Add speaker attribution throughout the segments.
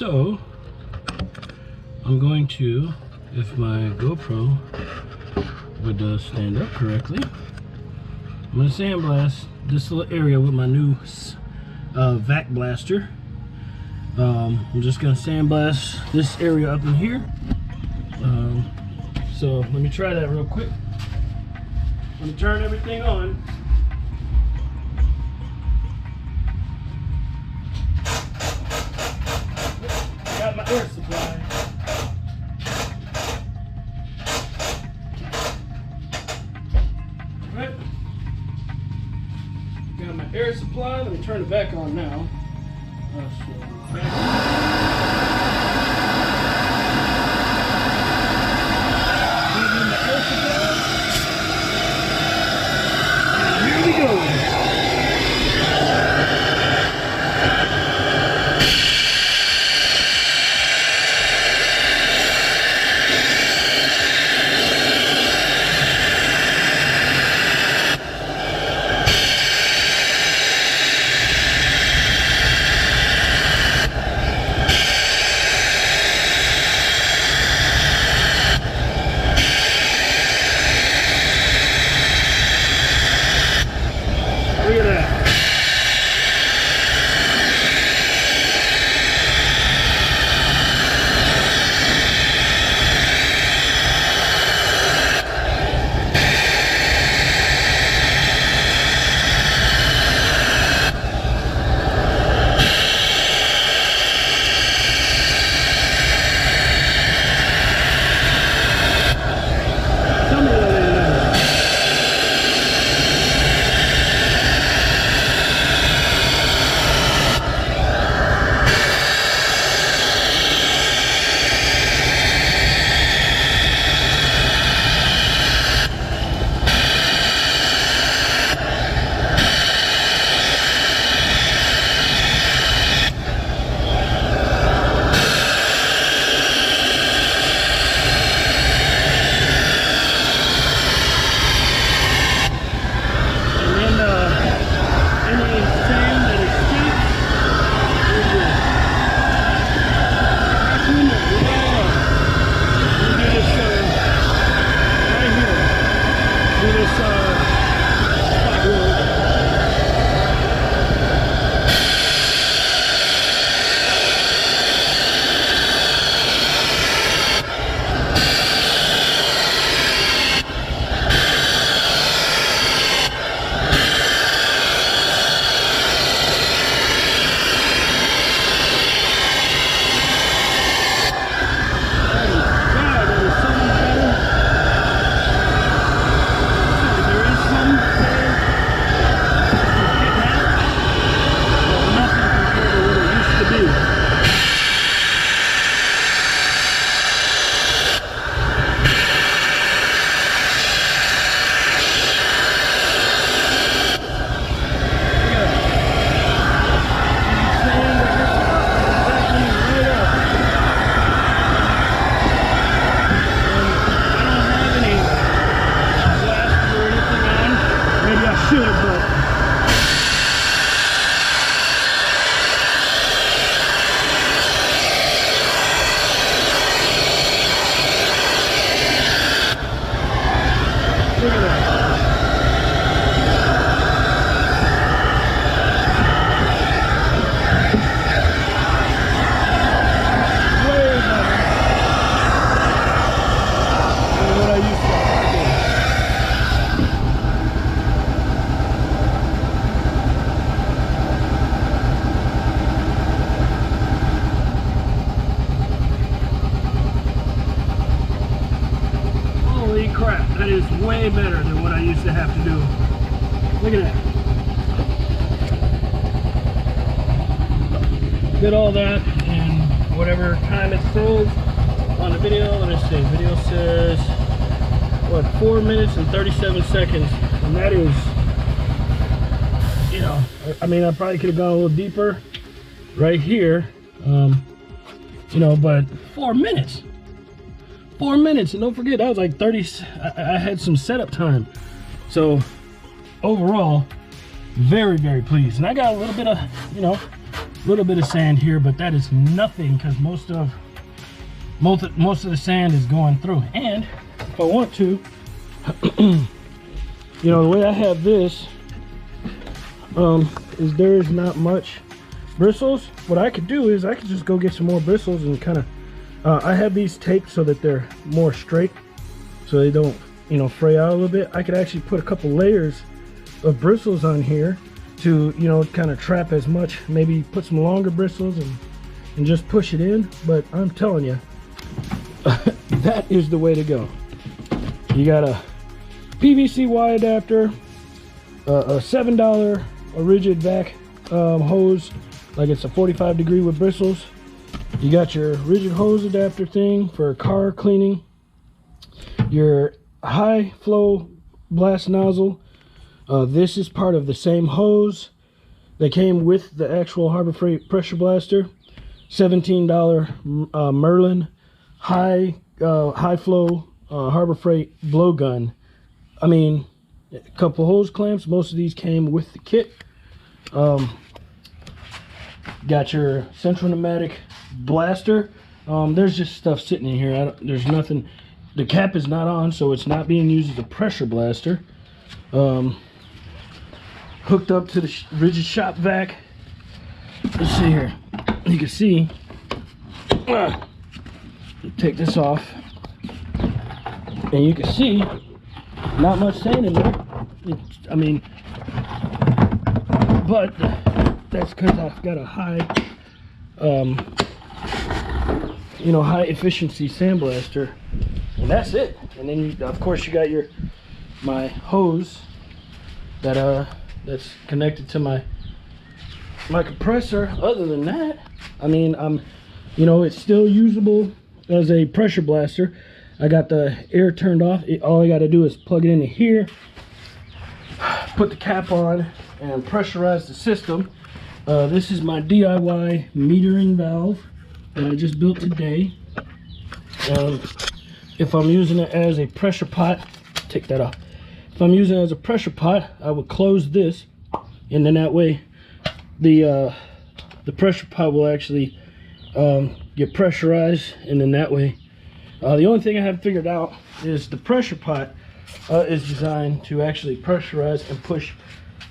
Speaker 1: So I'm going to, if my GoPro would stand up correctly, I'm going to sandblast this little area with my new vac blaster. I'm just going to sandblast this area up in here. So let me try that real quick. I'm going to turn everything on. Got my air supply. Right. Got my air supply. Let me turn it back on now. Here we go. Look at that. Tell me what it is. Crap, that is way better than what I used to have to do. Look at that. Did all that in whatever time it says on the video. Let me see, video says what, 4 minutes and 37 seconds, and that is, you know, I mean, I probably could have gone a little deeper right here, you know, but 4 minutes. 4 minutes, and don't forget that was like 30. I had some setup time, so overall very, very pleased. And I got a little bit of, you know, little bit of sand here, but that is nothing because most of the sand is going through. And if I want to, you know, the way I have this is there is not much bristles. What I could do is I could just go get some more bristles and kind of I have these taped so that they're more straight, so they don't, you know, fray out a little bit. I could actually put a couple layers of bristles on here to, you know, kind of trap as much, maybe put some longer bristles and just push it in. But I'm telling you, that is the way to go. You got a PVC Y adapter, a $7 rigid vac hose, like it's a 45 degree with bristles. You got your rigid hose adapter thing for car cleaning, your high flow blast nozzle. This is part of the same hose that came with the actual Harbor Freight pressure blaster. $17 Merlin high flow Harbor Freight blowgun. I mean, a couple hose clamps. Most of these came with the kit. Got your central pneumatic blaster. There's just stuff sitting in here. There's nothing. The cap is not on, so it's not being used as a pressure blaster. Hooked up to the rigid shop vac. Let's see here. You can see. Take this off, and you can see not much sand in there. I mean, but that's because I've got a high, you know, high efficiency sandblaster, and that's it. And then you, of course, you got my hose that that's connected to my compressor. Other than that, I mean, you know, it's still usable as a pressure blaster. I got the air turned off. All I got to do is plug it into here, put the cap on, and pressurize the system. This is my DIY metering valve that I just built today. If I'm using it as a pressure pot, take that off. If I'm using it as a pressure pot, I would close this, and then that way the pressure pot will actually get pressurized, and then that way the only thing I have figured out is the pressure pot is designed to actually pressurize and push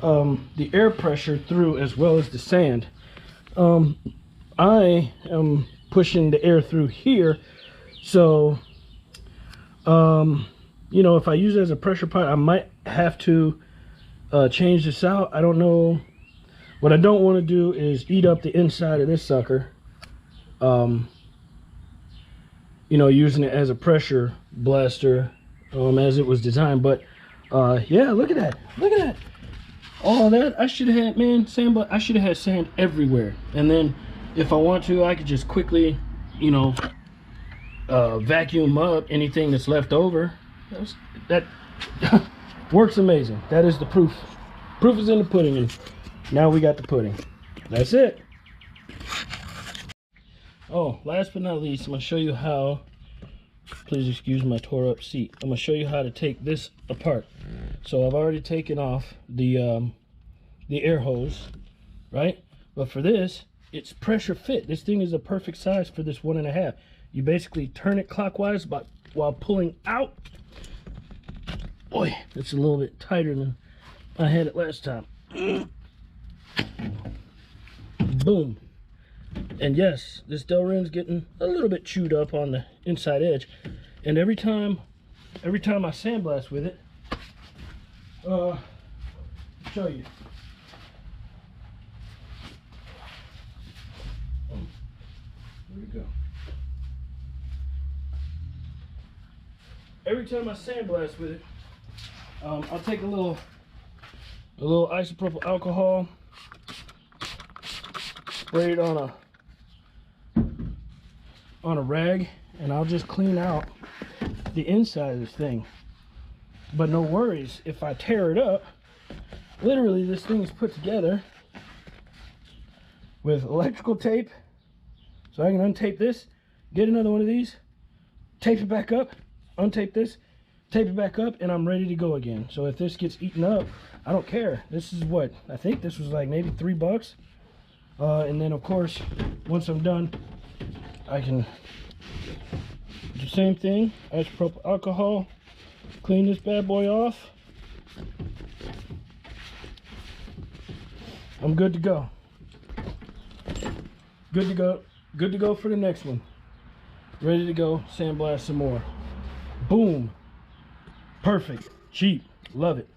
Speaker 1: the air pressure through as well as the sand. I am pushing the air through here, so you know, if I use it as a pressure pot, I might have to change this out. I don't know. What I don't want to do is eat up the inside of this sucker, you know, using it as a pressure blaster as it was designed. But yeah, look at that, look at that, all that. I should have had, man, sand, but I should have had sand everywhere. And then if I want to, I could just quickly, you know, vacuum up anything that's left over. That works amazing. That is the proof. Proof is in the pudding, and now we got the pudding. That's it. Oh, last but not least, I'm gonna show you how, please excuse my tore up seat, I'm gonna show you how to take this apart. So I've already taken off the air hose, right? But for this, it's pressure fit. This thing is a perfect size for this 1.5. You basically turn it clockwise while pulling out. Boy, it's a little bit tighter than I had it last time. Boom. And yes, this Delrin's getting a little bit chewed up on the inside edge. And every time I sandblast with it, I'll show you. There we go. Every time I sandblast with it, I'll take a little isopropyl alcohol, spray it on a rag, and I'll just clean out the inside of this thing. But no worries, if I tear it up, literally this thing is put together with electrical tape, so I can untape this, get another one of these, tape it back up, untape this, tape it back up, and I'm ready to go again. So if this gets eaten up, I don't care. This is what I think this was like, maybe $3. And then of course, once I'm done, I can do the same thing, isopropyl alcohol, clean this bad boy off. I'm good to go. Good to go. Good to go for the next one. Ready to go sandblast some more. Boom. Perfect. Cheap. Love it.